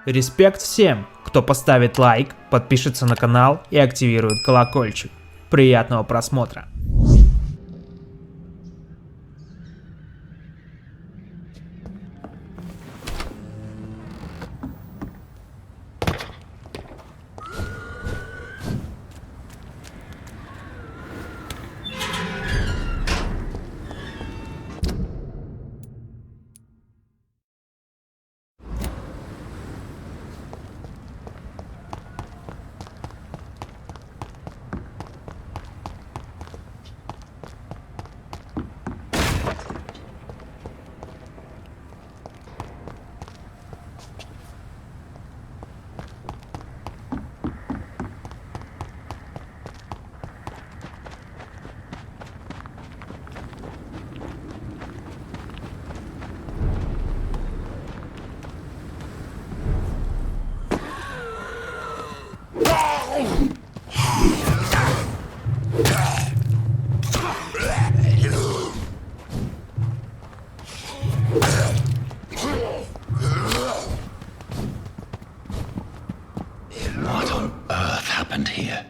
Респект всем, кто поставит лайк, подпишется на канал и активирует колокольчик. Приятного просмотра! What on earth happened here?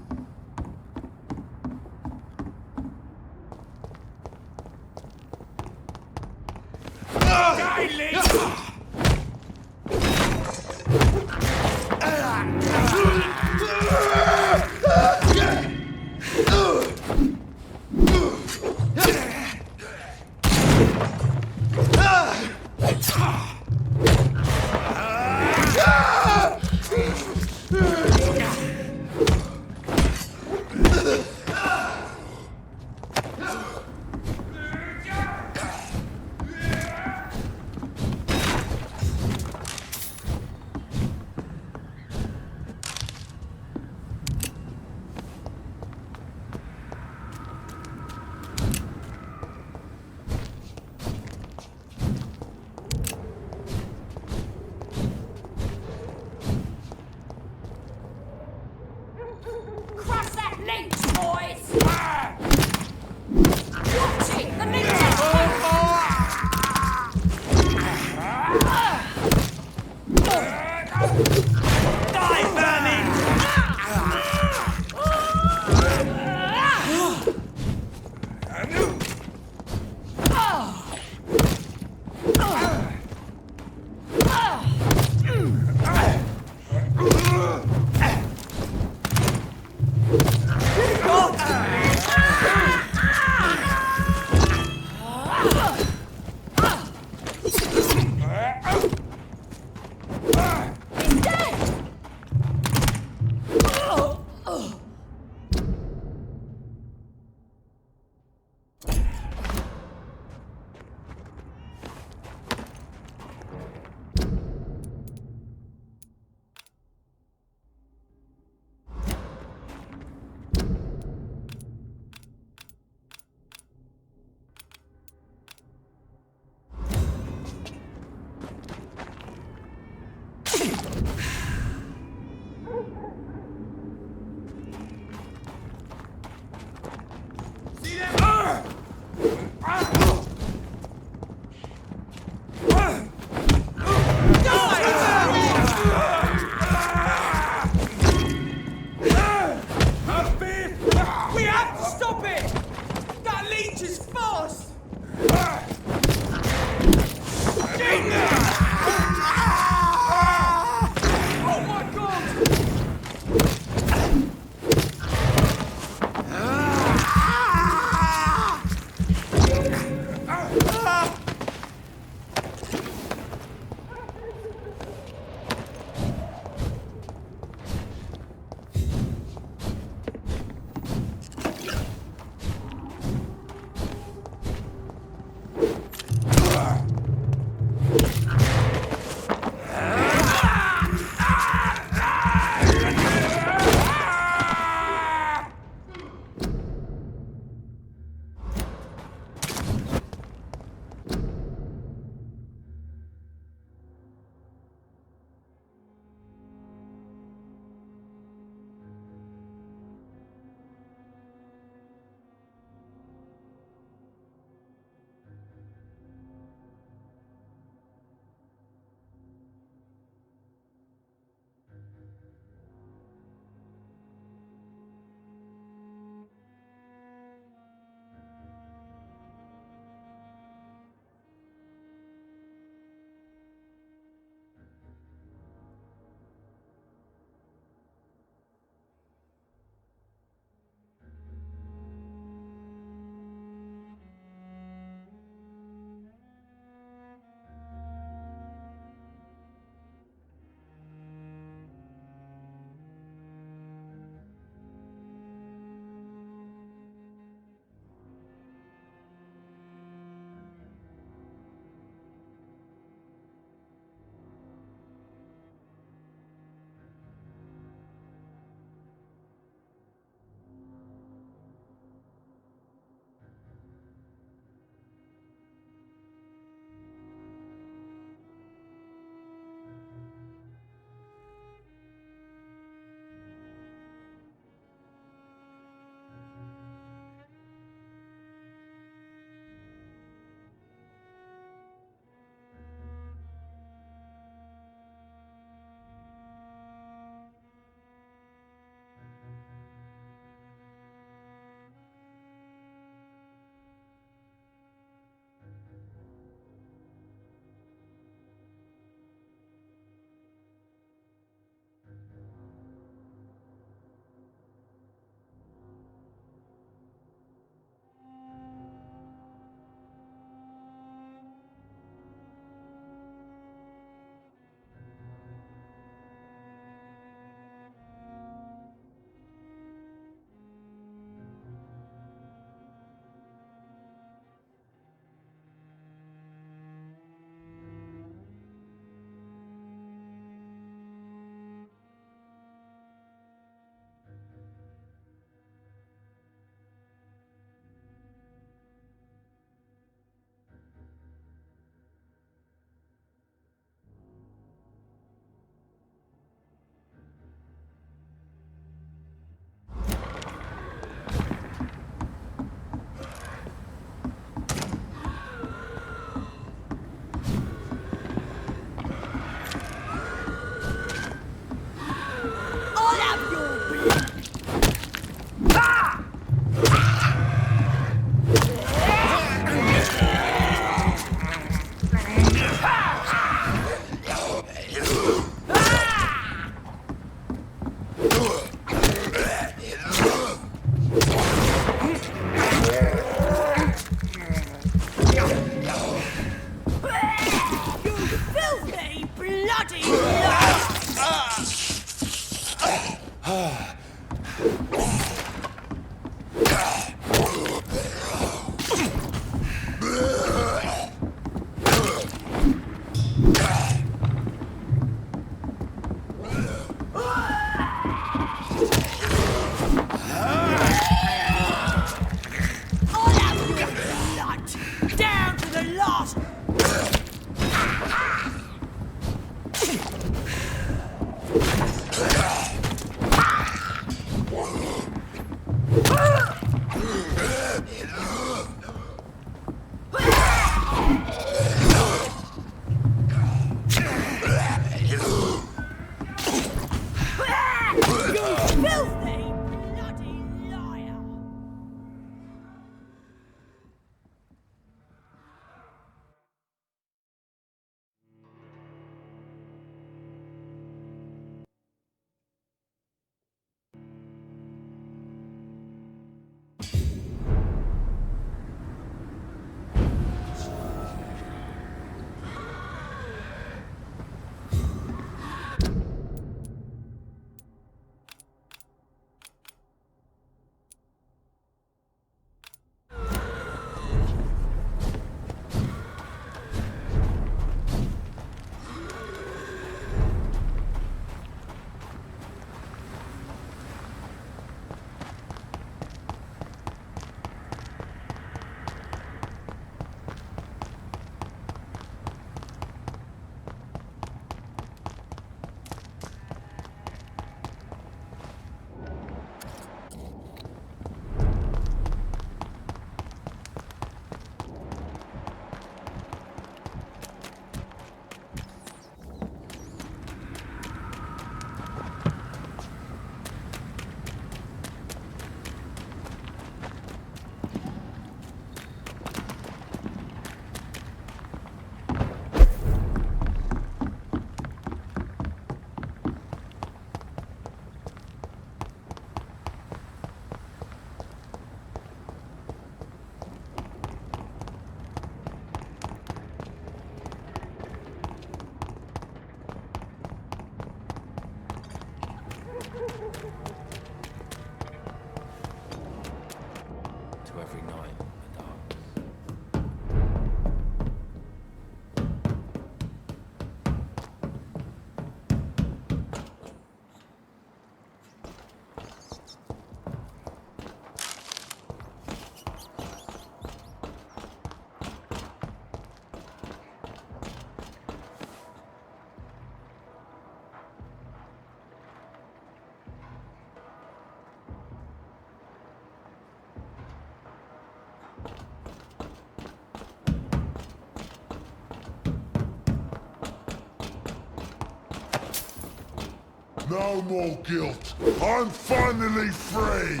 No more guilt. I'm finally free.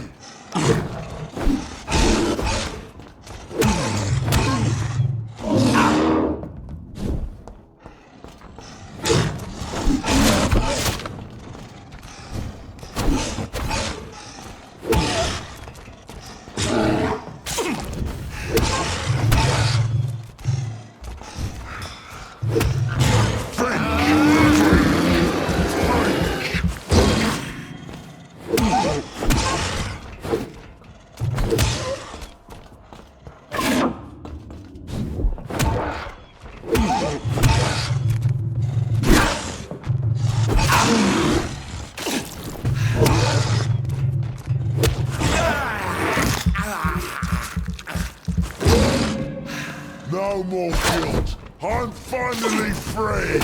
No more guilt. I'm finally free.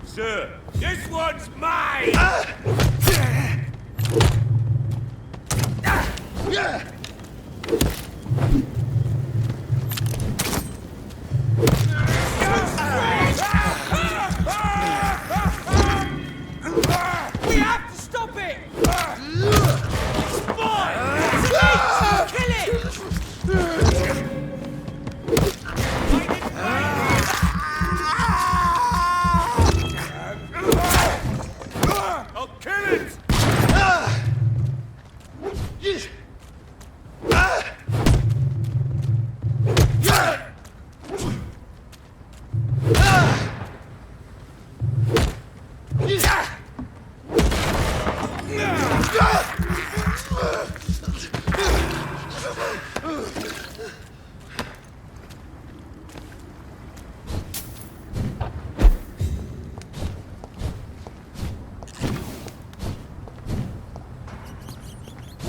Sir, this one's mine! We have to stop it! It's mine! It's elite! Kill it! I'll kill it!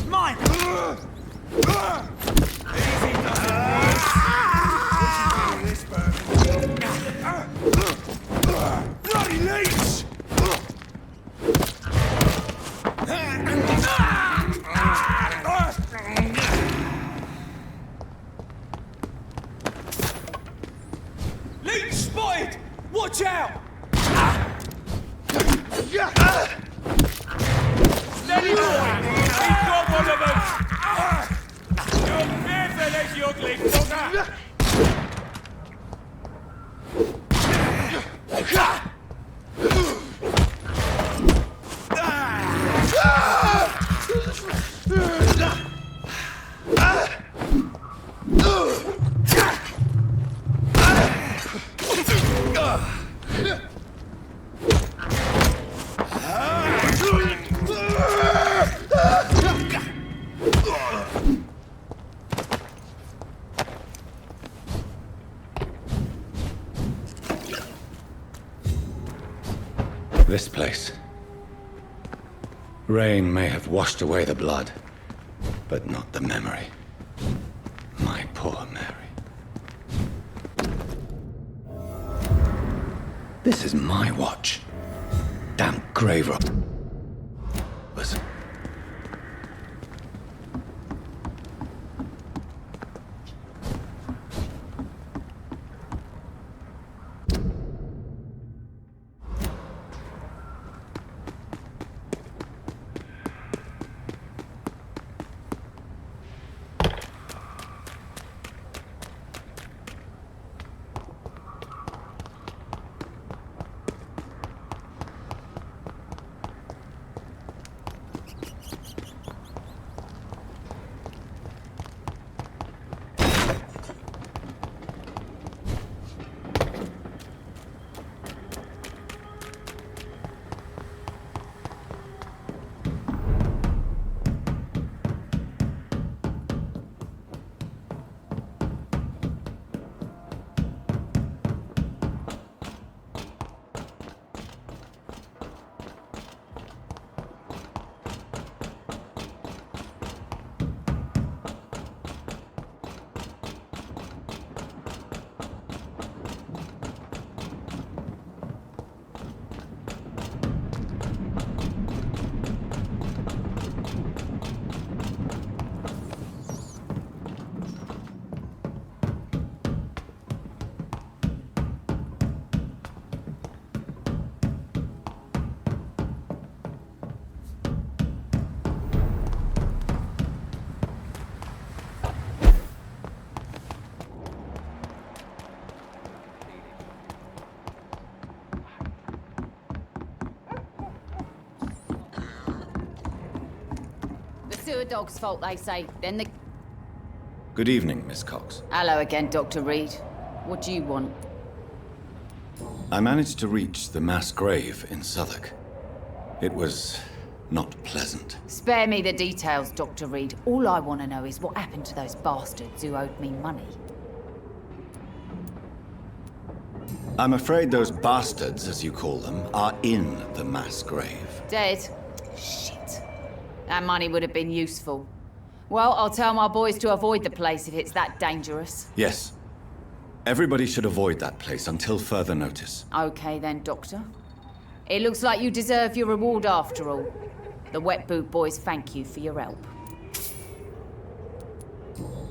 Mine! Easy does it, boys. This bloody leech! Leech spotted! Watch out! Steady, boy! We've got one of them! You're fearful, you ugly bugger! This place. Rain may have washed away the blood, but not the memory. My poor Mary. This is my watch. Damn grave robbers. sewer dog's fault, they say. Then the... Good evening, Miss Cox. Hello again, Dr. Reed. What do you want? I managed to reach the mass grave in Southwark. It was not pleasant. Spare me the details, Dr. Reed. All I want to know is what happened to those bastards who owed me money. I'm afraid those bastards, as you call them, are in the mass grave. Dead? Shit. That money would have been useful. Well, I'll tell my boys to avoid the place if it's that dangerous. Yes. Everybody should avoid that place until further notice. Okay then, Doctor. It looks like you deserve your reward after all. The Wet Boot Boys thank you for your help.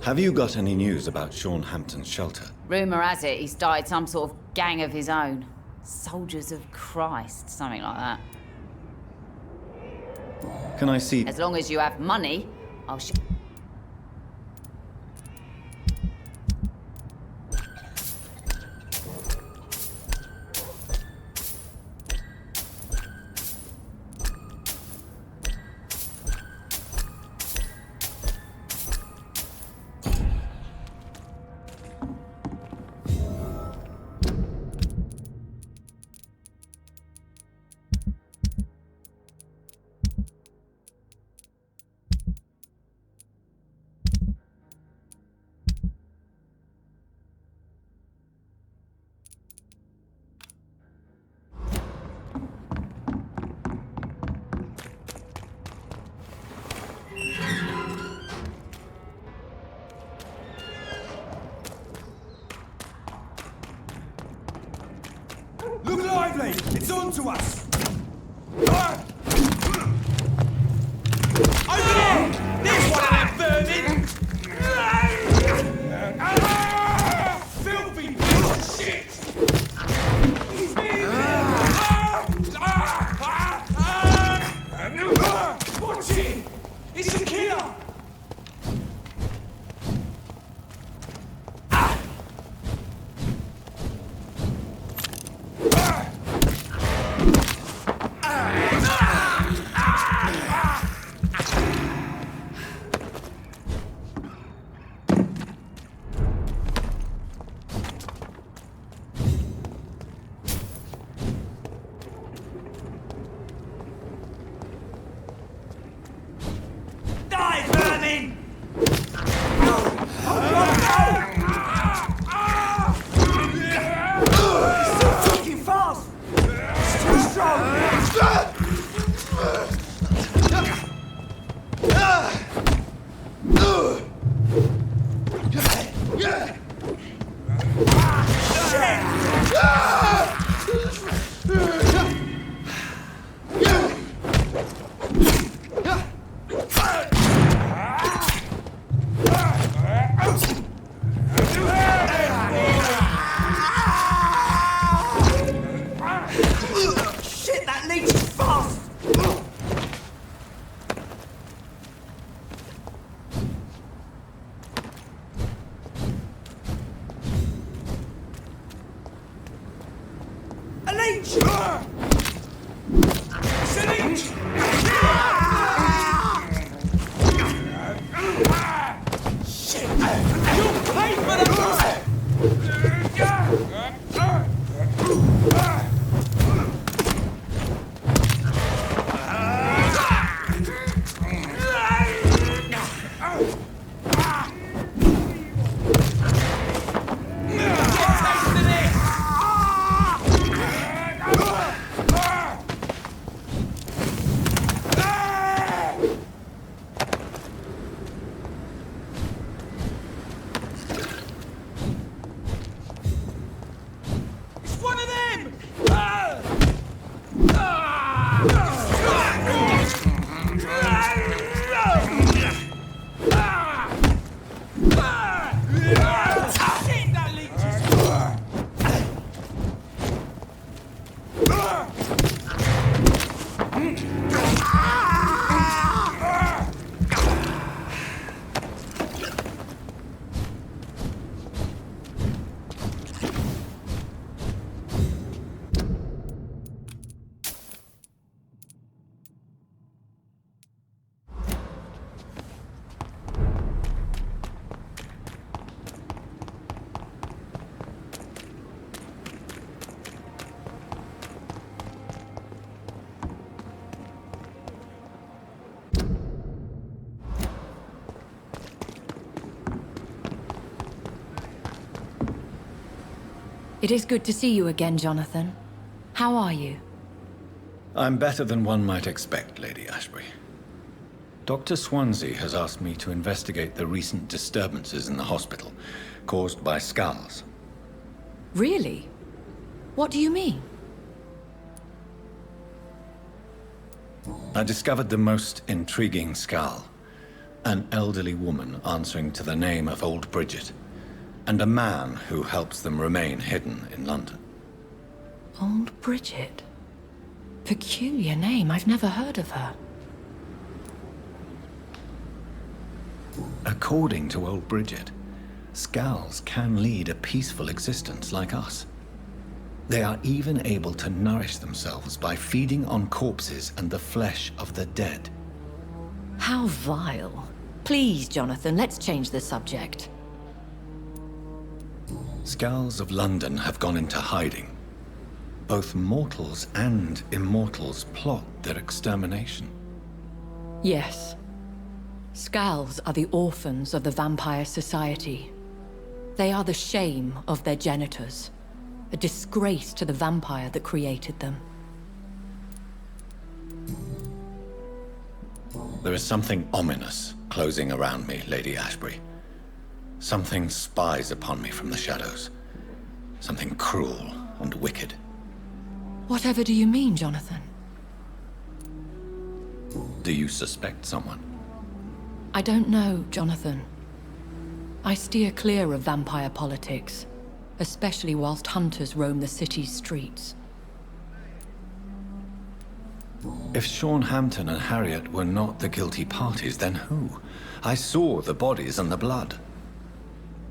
Have you got any news about Sean Hampton's shelter? Rumour has it he started some sort of gang of his own. Soldiers of Christ, something like that. Can I see... As long as you have money, I'll Look lively! It's on to us! Over there! There's one of them vermin! Filthy piece of shit! Watch it! It's a killer! Die, vermin! It's still fucking fast! It's too strong! Shit, that leech is fast! A leech! It's a leech! Shit! You'll pay for that! It is good to see you again, Jonathan. How are you? I'm better than one might expect, Lady Ashbury. Dr. Swansea has asked me to investigate the recent disturbances in the hospital, caused by skulls. Really? What do you mean? I discovered the most intriguing skull. An elderly woman answering to the name of Old Bridget, and a man who helps them remain hidden in London. Old Bridget? Peculiar name, I've never heard of her. According to Old Bridget, skulls can lead a peaceful existence like us. They are even able to nourish themselves by feeding on corpses and the flesh of the dead. How vile. Please, Jonathan, let's change the subject. Skulls of London have gone into hiding. Both mortals and immortals plot their extermination. Yes. Skulls are the orphans of the Vampire Society. They are the shame of their genitors, a disgrace to the vampire that created them. There is something ominous closing around me, Lady Ashbury. Something spies upon me from the shadows. Something cruel and wicked. Whatever do you mean, Jonathan? Do you suspect someone? I don't know, Jonathan. I steer clear of vampire politics, especially whilst hunters roam the city's streets. If Sean Hampton and Harriet were not the guilty parties, then who? I saw the bodies and the blood.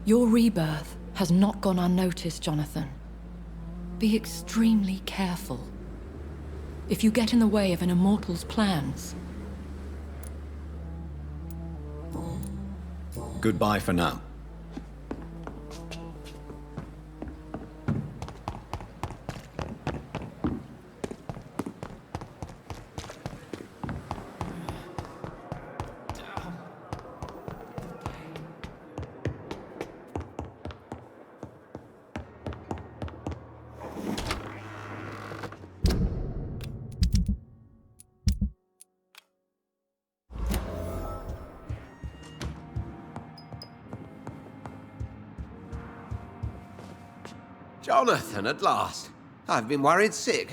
Your rebirth has not gone unnoticed, Jonathan. Be extremely careful. If you get in the way of an immortal's plans... Goodbye for now. Jonathan, at last. I've been worried sick.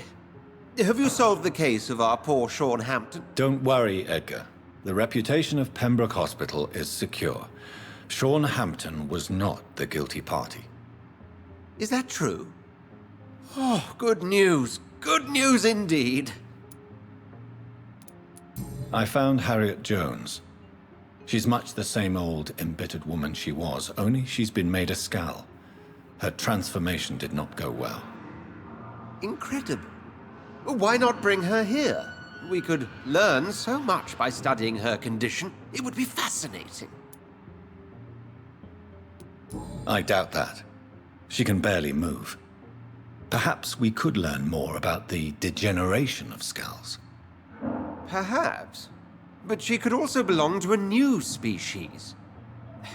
Have you solved the case of our poor Sean Hampton? Don't worry, Edgar. The reputation of Pembroke Hospital is secure. Sean Hampton was not the guilty party. Is that true? Oh, good news. Good news indeed. I found Harriet Jones. She's much the same old, embittered woman she was, only she's been made a skull. Her transformation did not go well. Incredible. Why not bring her here? We could learn so much by studying her condition. It would be fascinating. I doubt that. She can barely move. Perhaps we could learn more about the degeneration of skulls. Perhaps. But she could also belong to a new species.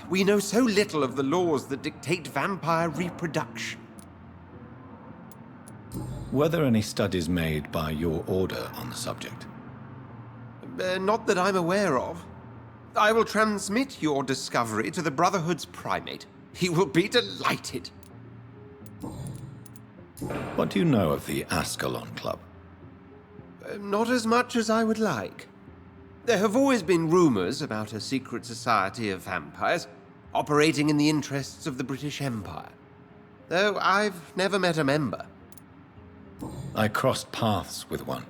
We know so little of the laws that dictate vampire reproduction. Were there any studies made by your order on the subject? Not that I'm aware of. I will transmit your discovery to the Brotherhood's primate. He will be delighted. What do you know of the Ascalon Club? Not as much as I would like. There have always been rumors about a secret society of vampires operating in the interests of the British Empire, though I've never met a member. I crossed paths with one,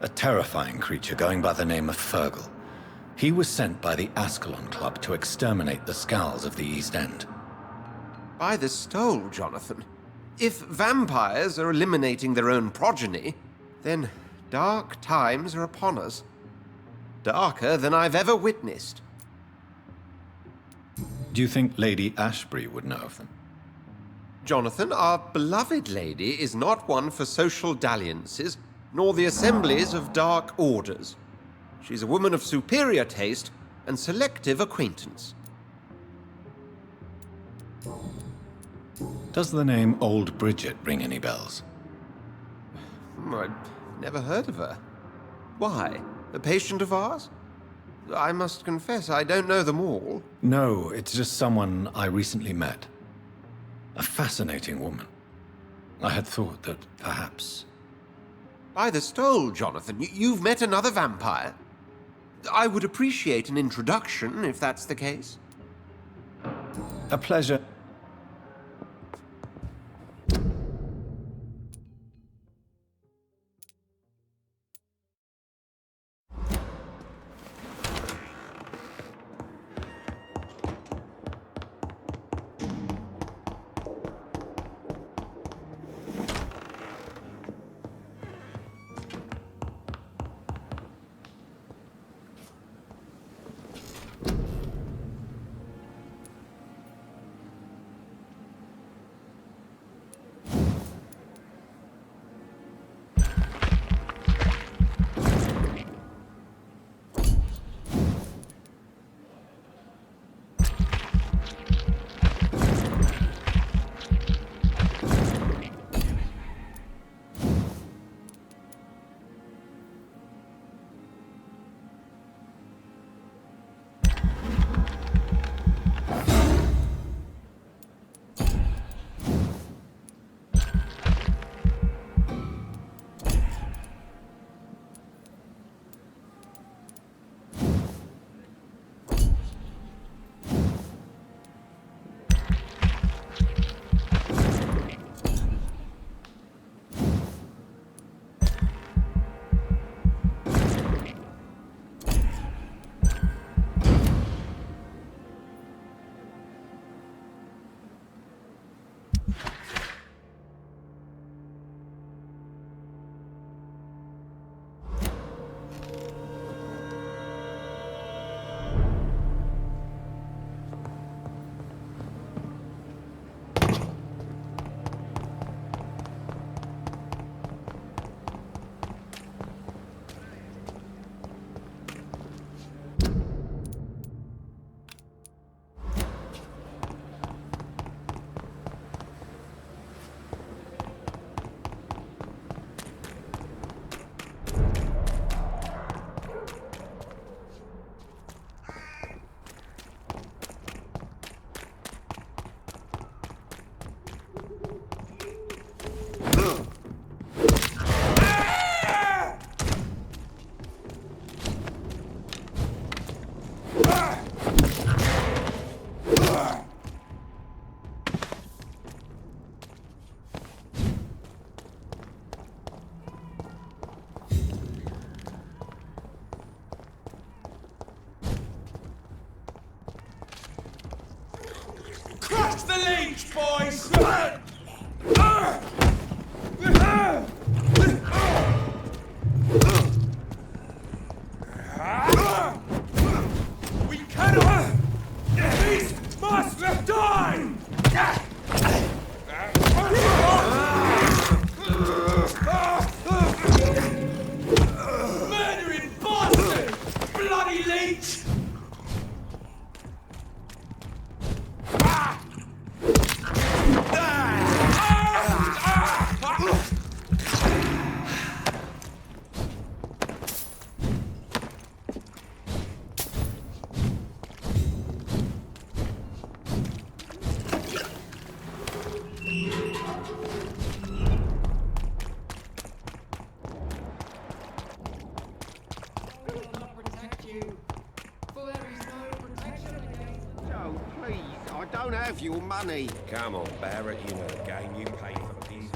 a terrifying creature going by the name of Fergal. He was sent by the Ascalon Club to exterminate the skulls of the East End. By the stole, Jonathan. If vampires are eliminating their own progeny, then dark times are upon us. Darker than I've ever witnessed. Do you think Lady Ashbury would know of them? Jonathan, our beloved lady is not one for social dalliances, nor the assemblies of dark orders. She's a woman of superior taste and selective acquaintance. Does the name Old Bridget ring any bells? I've never heard of her. Why? A patient of ours? I must confess, I don't know them all. No, it's just someone I recently met. A fascinating woman. I had thought that perhaps... By the stole, Jonathan, you've met another vampire? I would appreciate an introduction, if that's the case. A pleasure. Crush the leech, boys! We cannot! These must die! Murdering bastard! Bloody leech! Don't have your money. Come on, Barrett, you know the game. You pay for peace.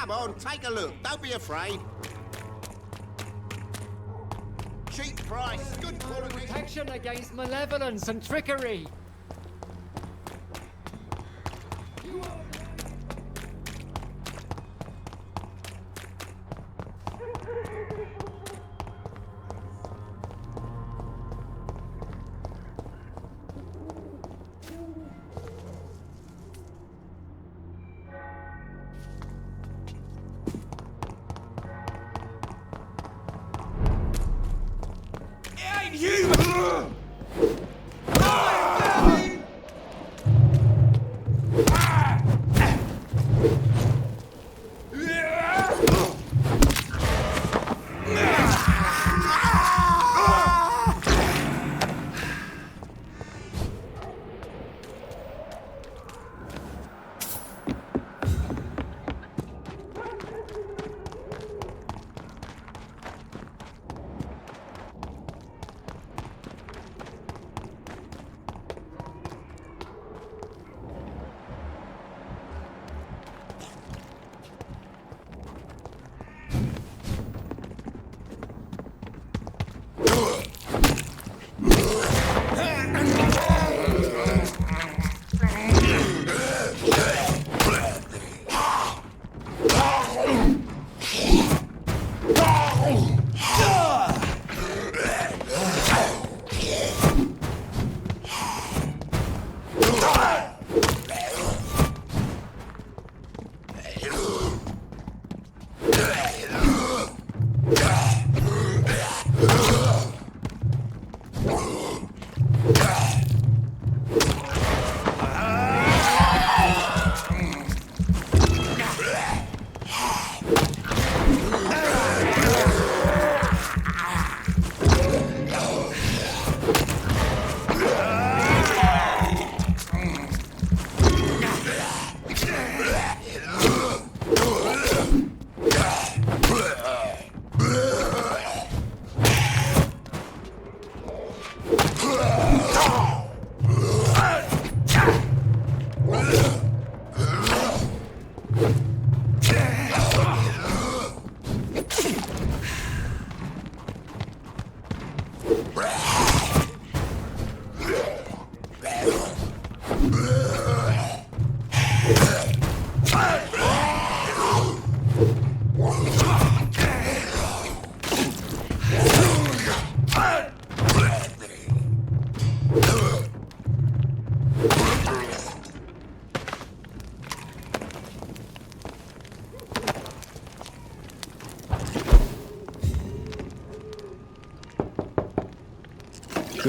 Come on, take a look. Don't be afraid. Cheap price, good quality. Protection against malevolence and trickery.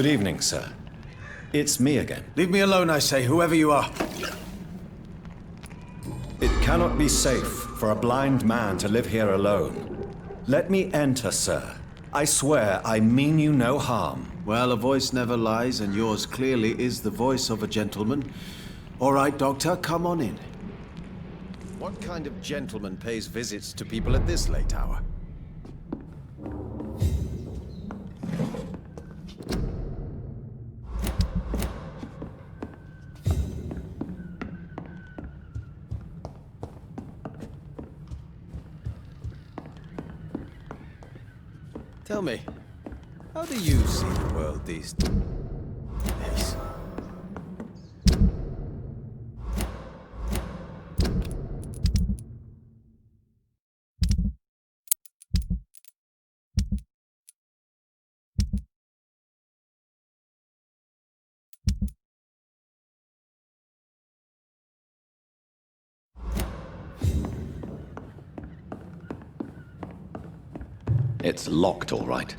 Good evening, sir. It's me again. Leave me alone, I say, whoever you are. It cannot be safe for a blind man to live here alone. Let me enter, sir. I swear I mean you no harm. Well, a voice never lies, and yours clearly is the voice of a gentleman. All right, Doctor, come on in. What kind of gentleman pays visits to people at this late hour? Tell me, how do you see the world these days? It's locked, all right.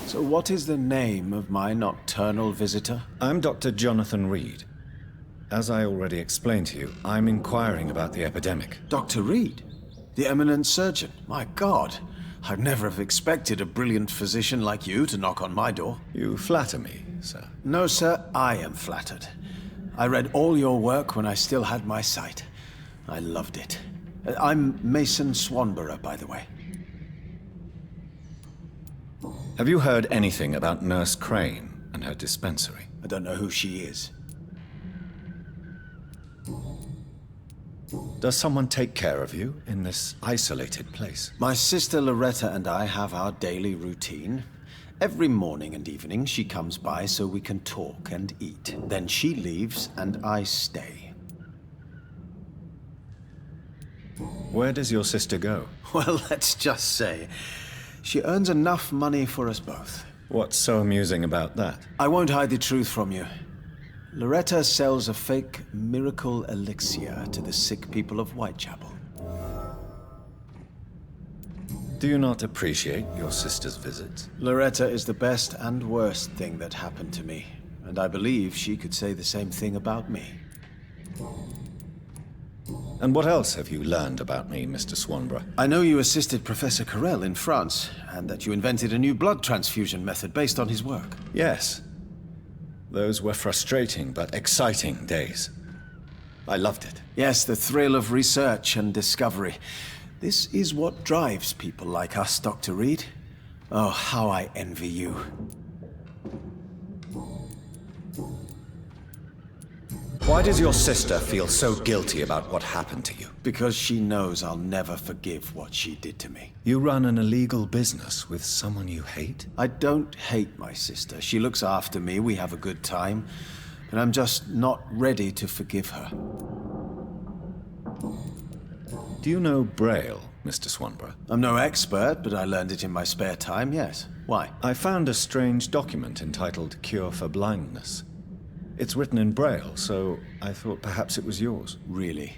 So what is the name of my nocturnal visitor? I'm Dr. Jonathan Rid. As I already explained to you, I'm inquiring about the epidemic. Dr. Reed? The eminent surgeon? My God, I'd never have expected a brilliant physician like you to knock on my door. You flatter me, sir. No, sir, I am flattered. I read all your work when I still had my sight. I loved it. I'm Mason Swanborough, by the way. Have you heard anything about Nurse Crane and her dispensary? I don't know who she is. Does someone take care of you in this isolated place? My sister Loretta and I have our daily routine. Every morning and evening she comes by so we can talk and eat. Then she leaves and I stay. Where does your sister go? Well, let's just say, she earns enough money for us both. What's so amusing about that? I won't hide the truth from you. Loretta sells a fake miracle elixir to the sick people of Whitechapel. Do you not appreciate your sister's visits? Loretta is the best and worst thing that happened to me, and I believe she could say the same thing about me. And what else have you learned about me, Mr. Swanborough? I know you assisted Professor Carell in France, and that you invented a new blood transfusion method based on his work. Yes. Those were frustrating but exciting days. I loved it. Yes, the thrill of research and discovery. This is what drives people like us, Dr. Reed. Oh, how I envy you. Why does your sister feel so guilty about what happened to you? Because she knows I'll never forgive what she did to me. You run an illegal business with someone you hate? I don't hate my sister. She looks after me, we have a good time. But I'm just not ready to forgive her. Do you know Braille, Mr. Swanborough? I'm no expert, but I learned it in my spare time, yes. Why? I found a strange document entitled Cure for Blindness. It's written in Braille, so I thought perhaps it was yours. Really?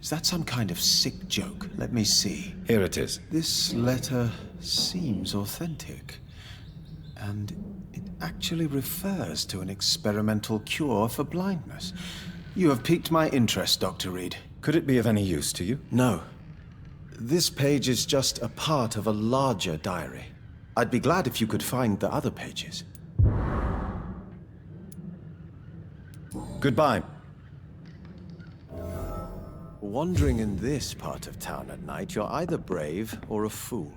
Is that some kind of sick joke? Let me see. Here it is. This letter seems authentic. And it actually refers to an experimental cure for blindness. You have piqued my interest, Dr. Reed. Could it be of any use to you? No. This page is just a part of a larger diary. I'd be glad if you could find the other pages. Goodbye. Wandering in this part of town at night, you're either brave or a fool.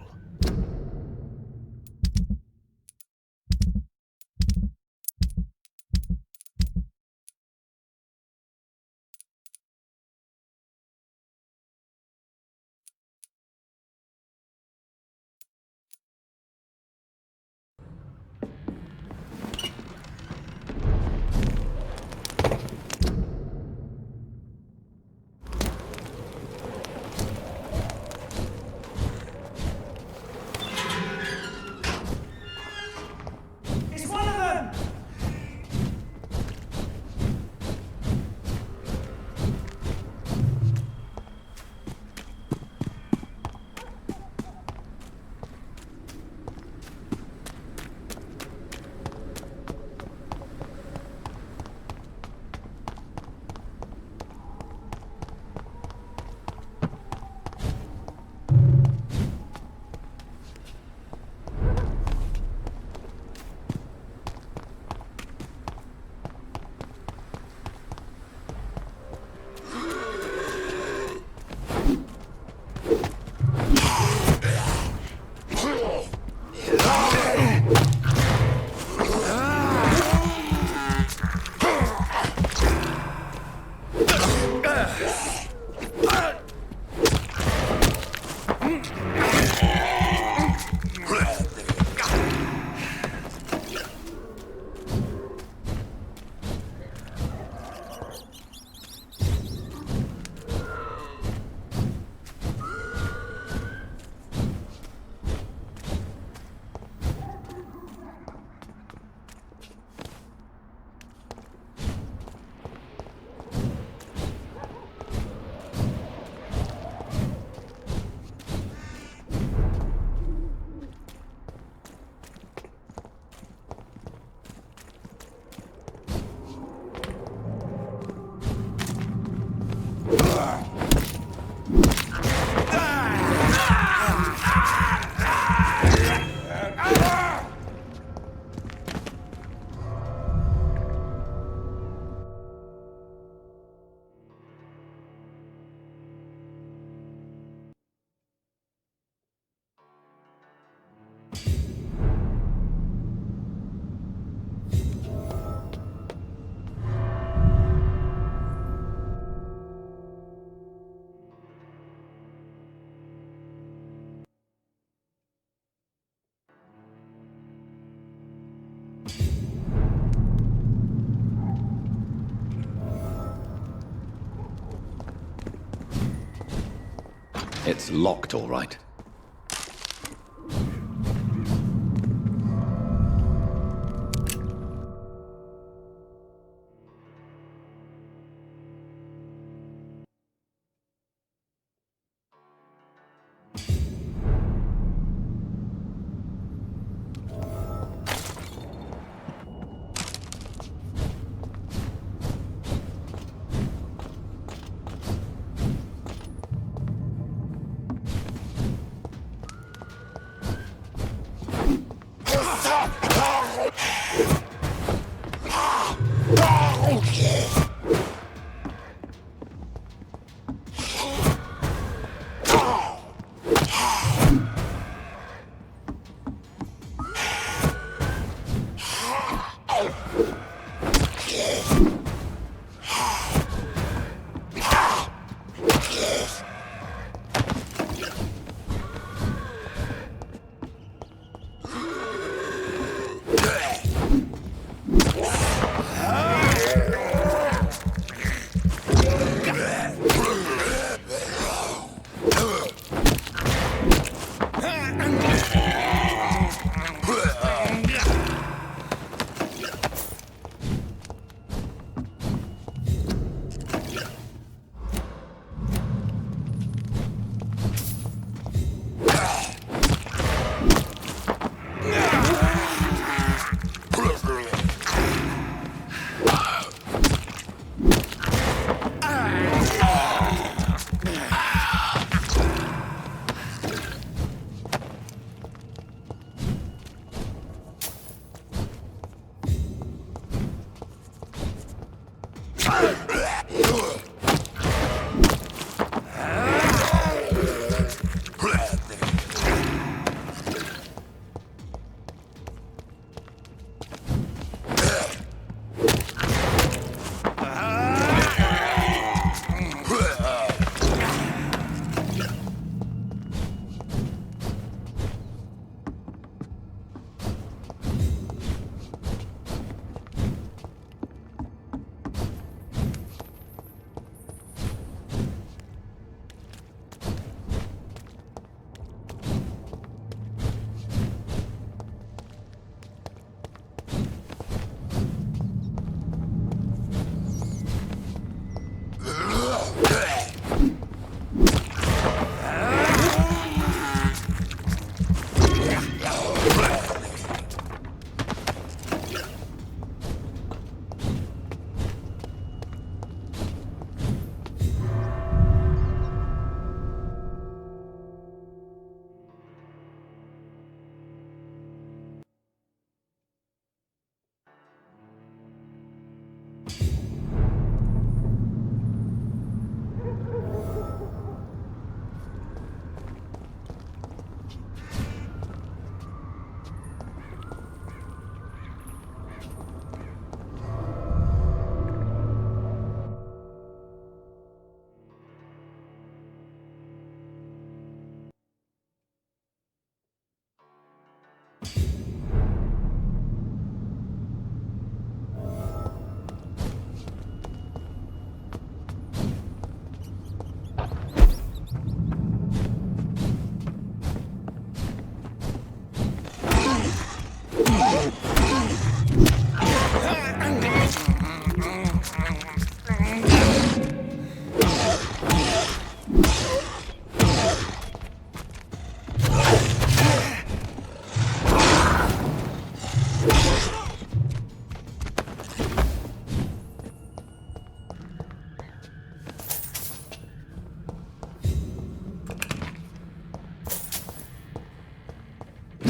It's locked, all right.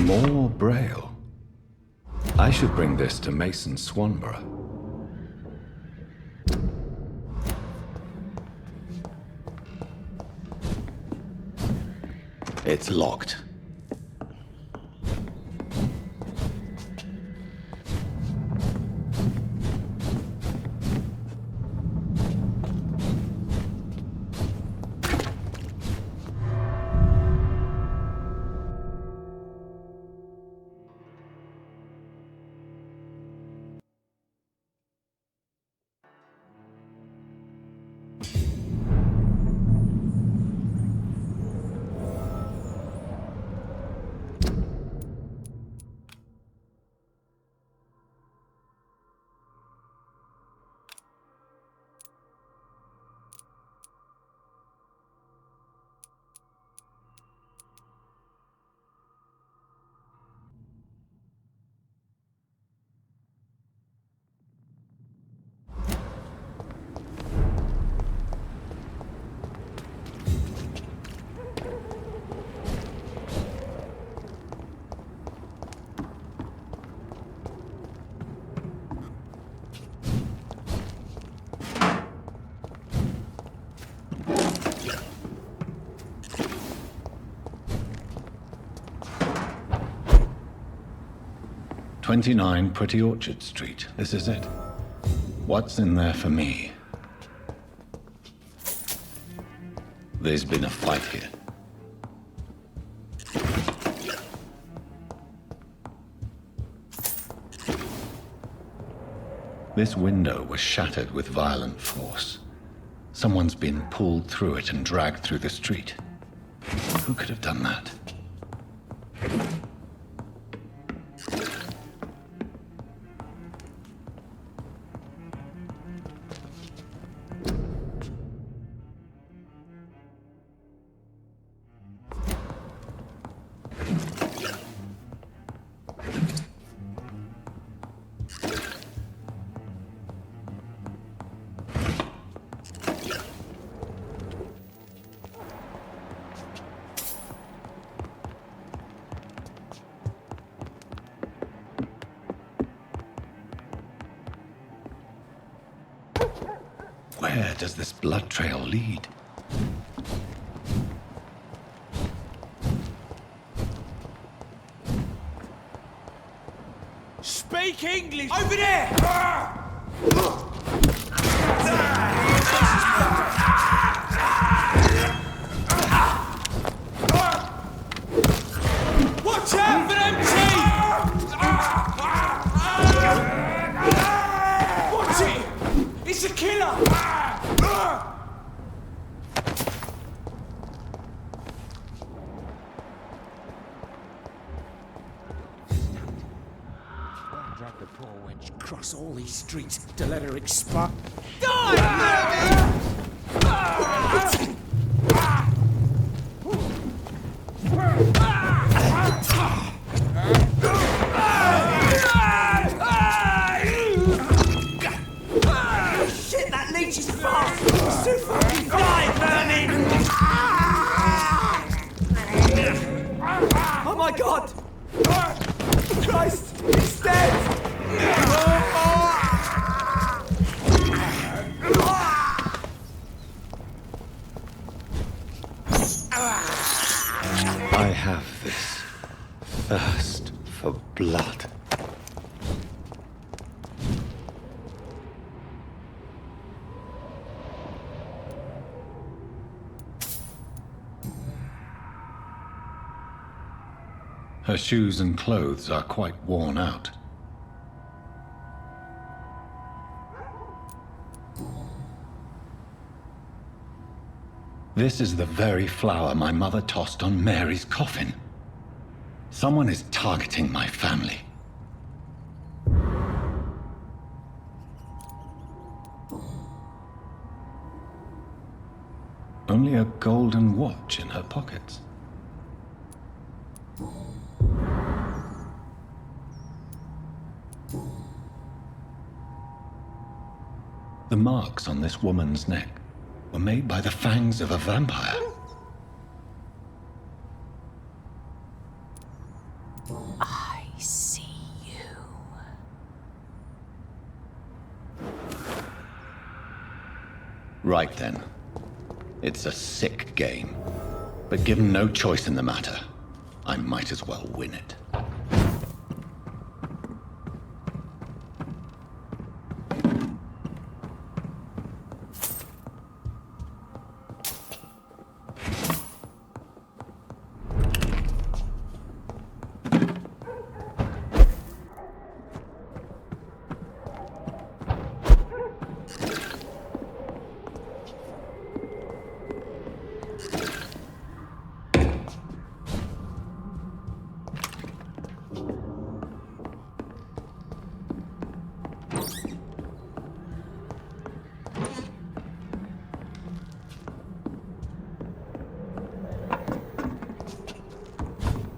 More Braille. I should bring this to Mason Swanborough. It's locked. 29 Pretty Orchard Street. This is it. What's in there for me? There's been a fight here. This window was shattered with violent force. Someone's been pulled through it and dragged through the street. Who could have done that? Where does this blood trail lead? Speak English! Over there! Watch out for them teeth! Watch it! It's a killer! Drag the poor wench across all these streets to let her expire. Shit, that leech is fast! It's too fucking fly, vermin! Oh my god! Christ! He's dead! I have this thirst for blood. Her shoes and clothes are quite worn out. This is the very flower my mother tossed on Mary's coffin. Someone is targeting my family. Only a golden watch in her pockets. The marks on this woman's neck were made by the fangs of a vampire. I see you. Right then. It's a sick game. But given no choice in the matter, I might as well win it.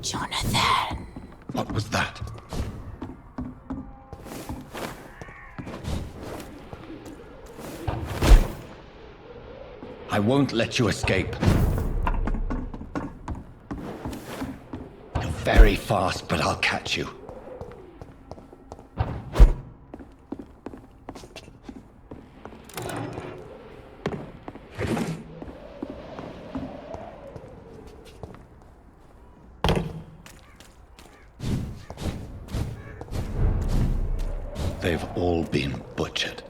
Jonathan. What was that? I won't let you escape. You're very fast, but I'll catch you. They've all been butchered.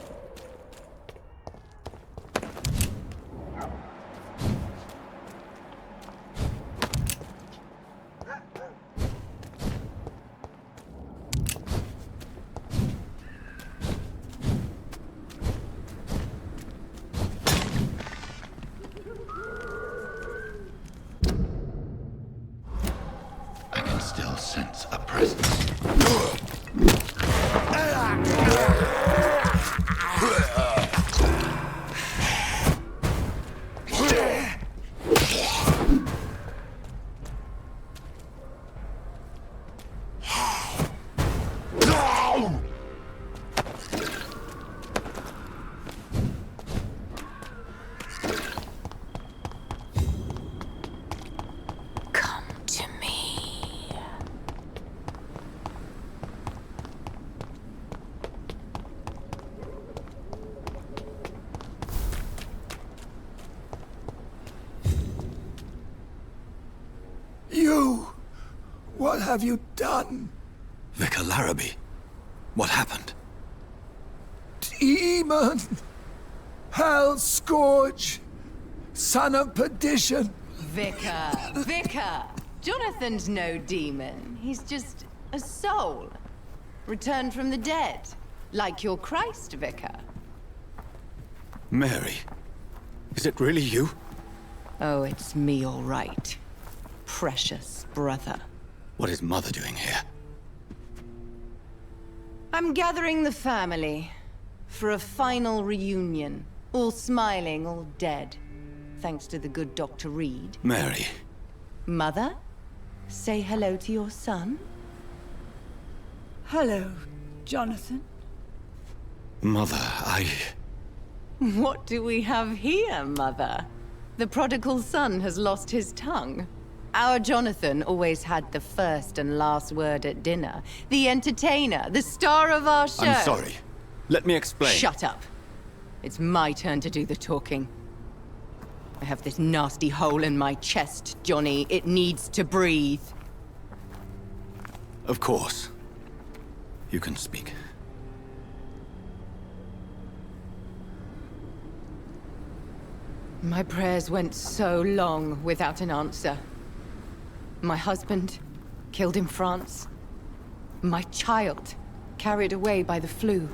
I can still sense a presence. What have you done? Vicar Larrabee, what happened? Demon! Hell scourge! Son of perdition! Vicar! Jonathan's no demon. He's just a soul. Returned from the dead. Like your Christ, Vicar. Mary, is it really you? Oh, it's me, all right. Precious brother. What is Mother doing here? I'm gathering the family for a final reunion. All smiling, all dead. Thanks to the good Dr. Reid. Mary. Mother, say hello to your son. Hello, Jonathan. Mother, What do we have here, Mother? The prodigal son has lost his tongue. Our Jonathan always had the first and last word at dinner. The entertainer, the star of our show. I'm sorry. Let me explain. Shut up. It's my turn to do the talking. I have this nasty hole in my chest, Johnny. It needs to breathe. Of course. You can speak. My prayers went so long without an answer. My husband, killed in France. My child, carried away by the flu.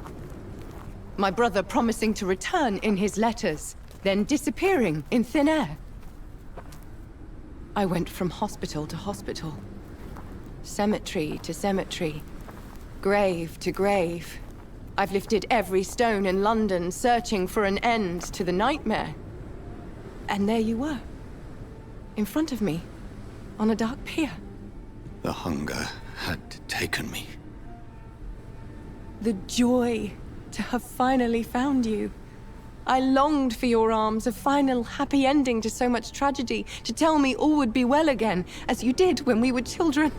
My brother promising to return in his letters, then disappearing in thin air. I went from hospital to hospital. Cemetery to cemetery. Grave to grave. I've lifted every stone in London, searching for an end to the nightmare. And there you were. In front of me. On a dark pier. The hunger had taken me. The joy to have finally found you. I longed for your arms, a final happy ending to so much tragedy, to tell me all would be well again, as you did when we were children.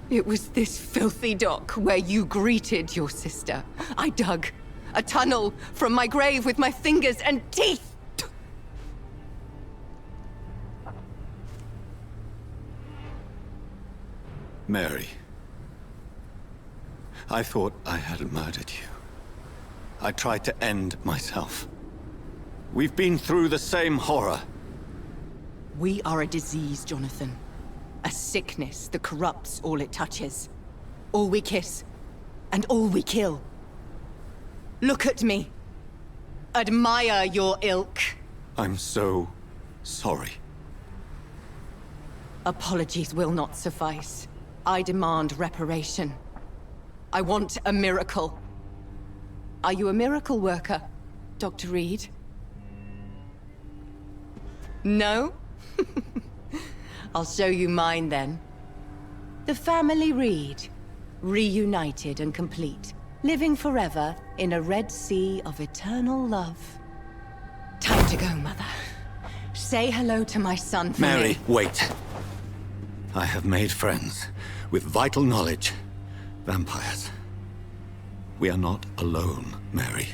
It was this filthy dock where you greeted your sister. I dug a tunnel from my grave with my fingers and teeth. Mary, I thought I had murdered you. I tried to end myself. We've been through the same horror. We are a disease, Jonathan. A sickness that corrupts all it touches. All we kiss, and all we kill. Look at me. Admire your ilk. I'm so sorry. Apologies will not suffice. I demand reparation. I want a miracle. Are you a miracle worker, Dr. Reid? No? I'll show you mine then. The family Reid, reunited and complete, living forever in a red sea of eternal love. Time to go, Mother. Say hello to my son for Mary, me. wait. I have made friends with vital knowledge. Vampires. We are not alone, Mary.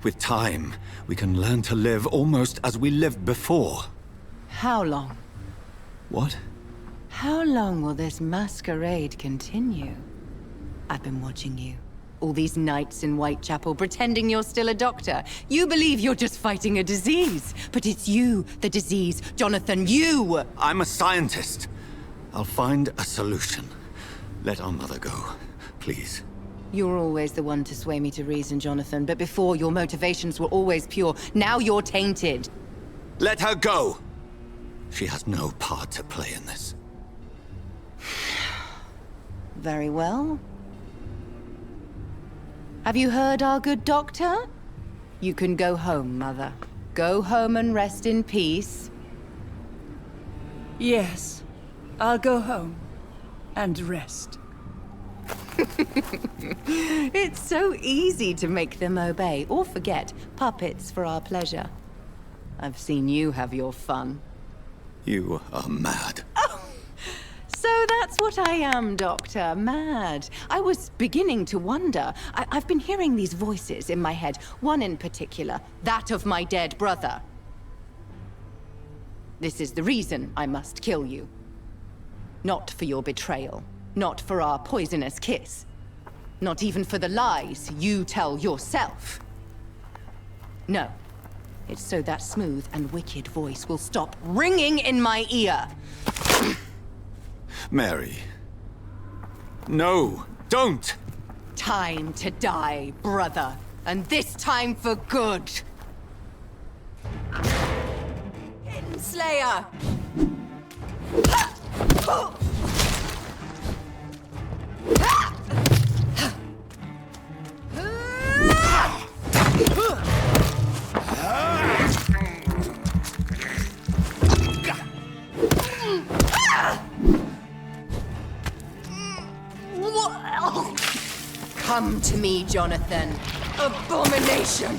With time, we can learn to live almost as we lived before. How long? What? How long will this masquerade continue? I've been watching you. All these nights in Whitechapel pretending you're still a doctor. You believe you're just fighting a disease. But it's you, the disease. Jonathan, you! I'm a scientist. I'll find a solution. Let our mother go, please. You're always the one to sway me to reason, Jonathan. But before, your motivations were always pure. Now you're tainted. Let her go! She has no part to play in this. Very well. Have you heard our good doctor? You can go home, Mother. Go home and rest in peace. Yes, I'll go home and rest. It's so easy to make them obey or forget. Puppets for our pleasure. I've seen you have your fun. You are mad. So that's what I am, Doctor. Mad. I was beginning to wonder. I've been hearing these voices in my head. One in particular, that of my dead brother. This is the reason I must kill you. Not for your betrayal. Not for our poisonous kiss. Not even for the lies you tell yourself. No. It's so that smooth and wicked voice will stop ringing in my ear. Mary. No, don't! Time to die, brother. And this time for good. Hidden Slayer! Come to me, Jonathan. Abomination!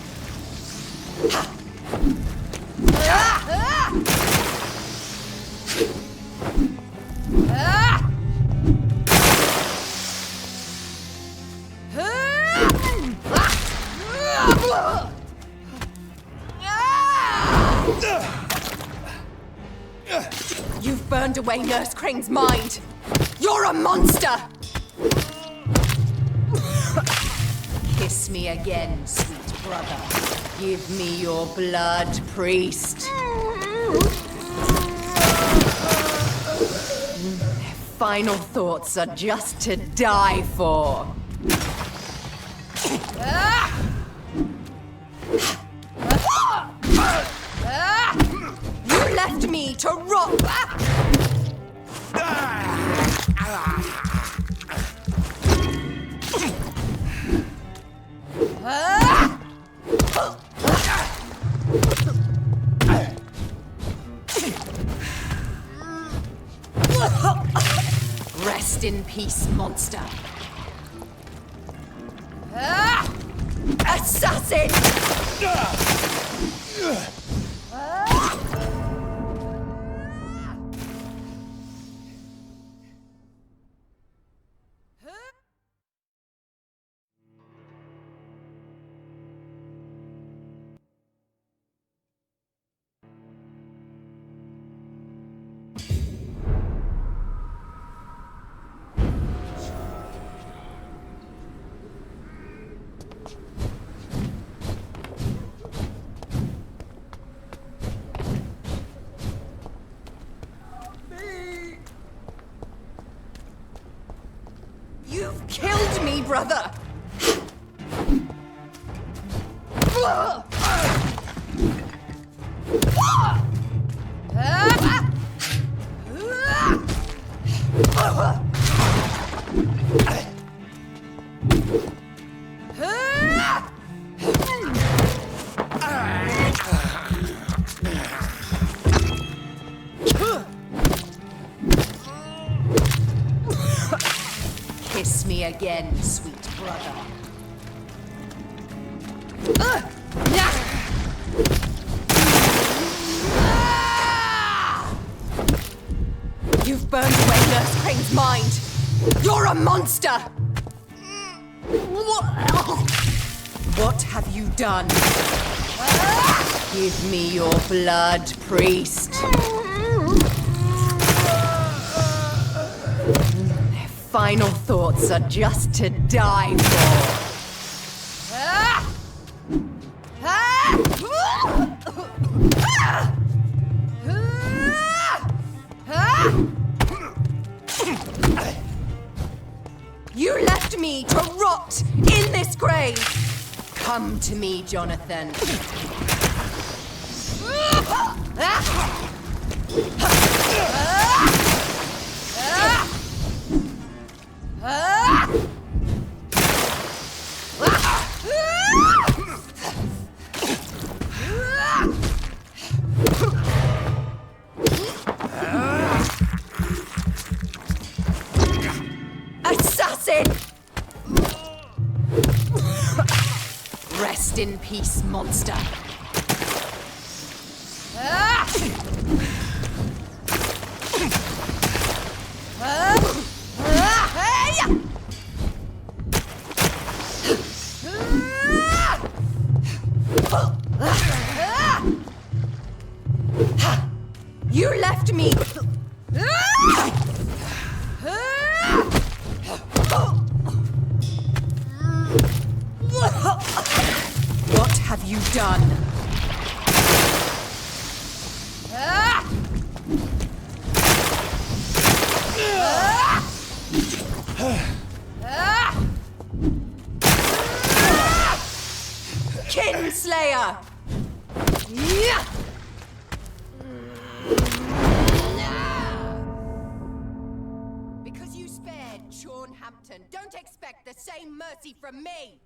You've burned away Nurse Crane's mind. You're a monster! Kiss me again, sweet brother. Give me your blood, priest. Their final thoughts are just to die for. You left me to rot. Rest in peace, monster. Assassin! You've killed me, brother! Kiss me again, sweet brother. You've burned away Nurse Crane's mind. You're a monster! What have you done? Give me your blood, priest. final thoughts are just to die for. You left me to rot in this grave. Come to me, Jonathan. Assassin! Rest in peace, monster. You left me. What have you done? Kinslayer! Because you spared Sean Hampton, don't expect the same mercy from me!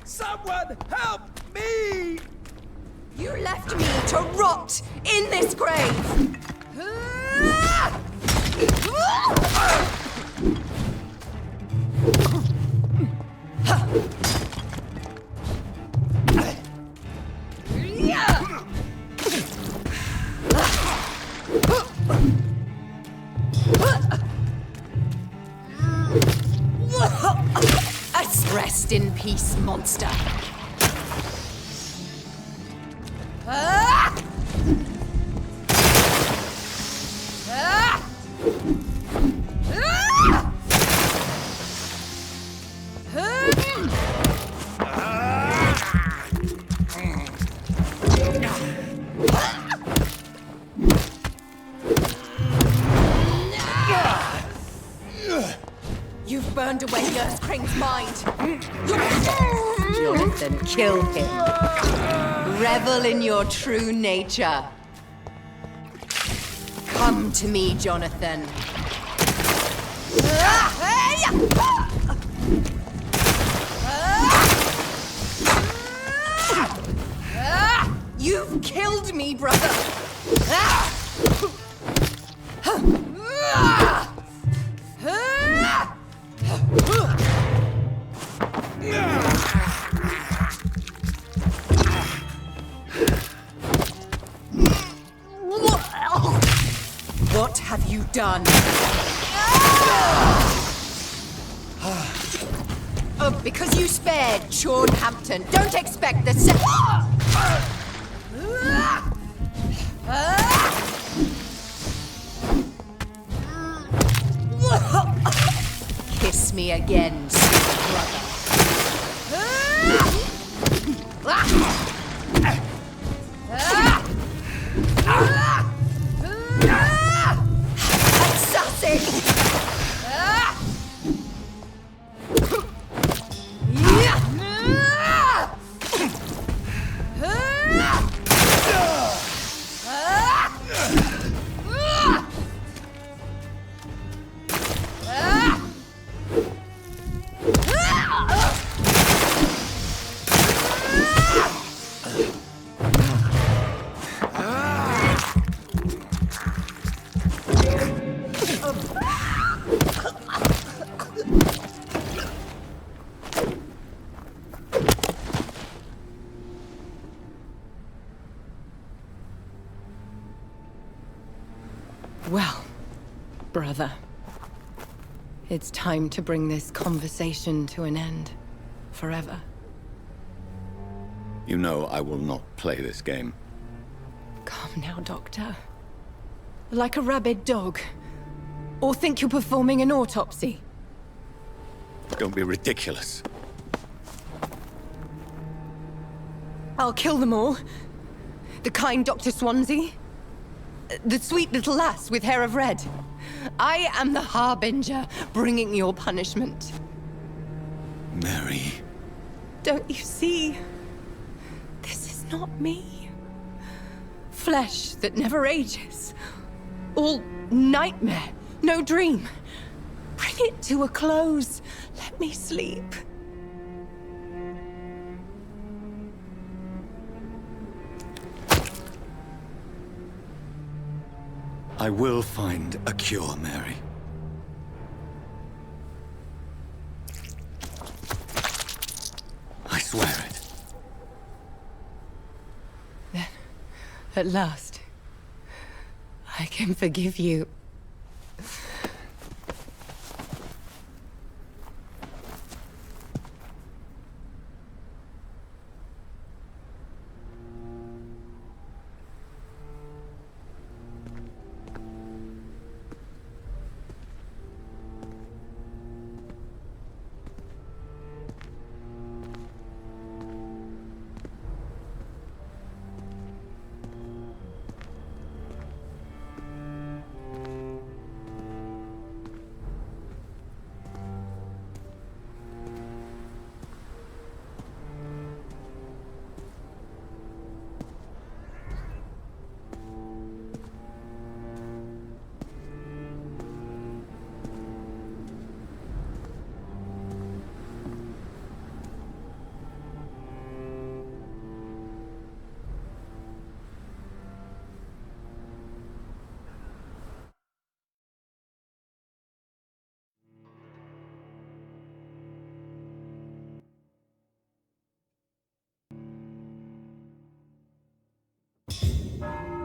Someone help me! You left me to rot in this grave! Rest in peace, monster. You've burned away Nurse Crane's mind. Jonathan, kill him. Revel in your true nature. Come to me, Jonathan. You've killed me, brother. What have you done? Oh, because you spared Sean Hampton, don't expect the same. Kiss me again, sweet brother. Assassin! brother. It's time to bring this conversation to an end. Forever. You know I will not play this game. Calm now, Doctor. Like a rabid dog. Or think you're performing an autopsy. Don't be ridiculous. I'll kill them all. The kind Dr. Swansea. The sweet little lass with hair of red. I am the Harbinger, bringing your punishment. Mary. Don't you see? This is not me. Flesh that never ages. All nightmare, no dream. Bring it to a close. Let me sleep. I will find a cure, Mary. I swear it. Then, at last, I can forgive you.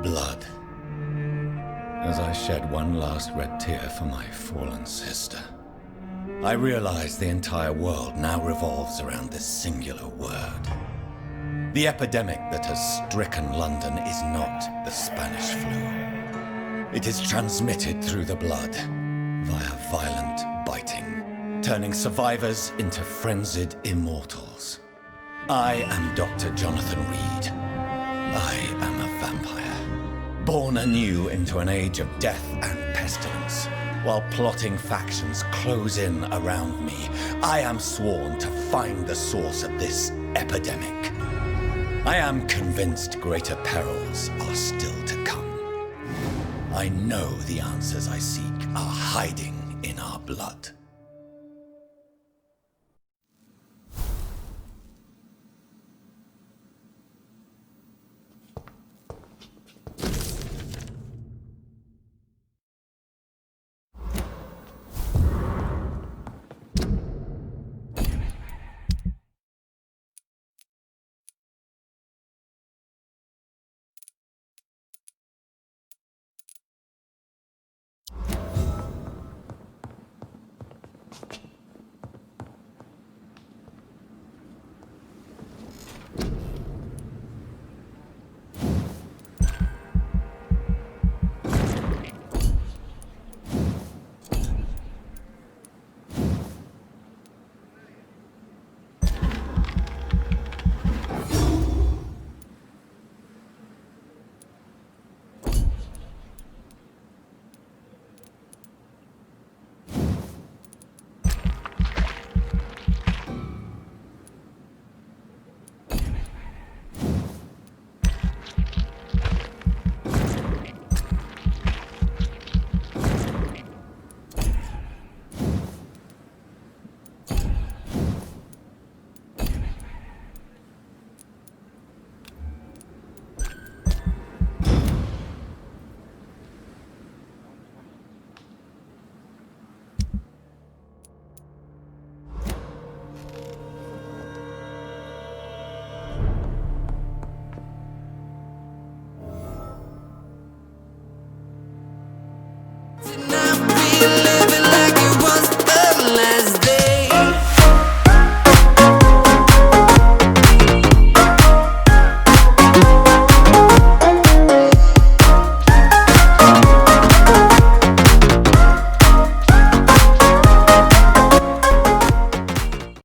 Blood. As I shed one last red tear for my fallen sister, I realize the entire world now revolves around this singular word. The epidemic that has stricken London is not the Spanish flu. It is transmitted through the blood, via violent biting, turning survivors into frenzied immortals. I am Dr. Jonathan Rid. I am a vampire, born anew into an age of death and pestilence. While plotting factions close in around me, I am sworn to find the source of this epidemic. I am convinced greater perils are still to come. I know the answers I seek are hiding in our blood.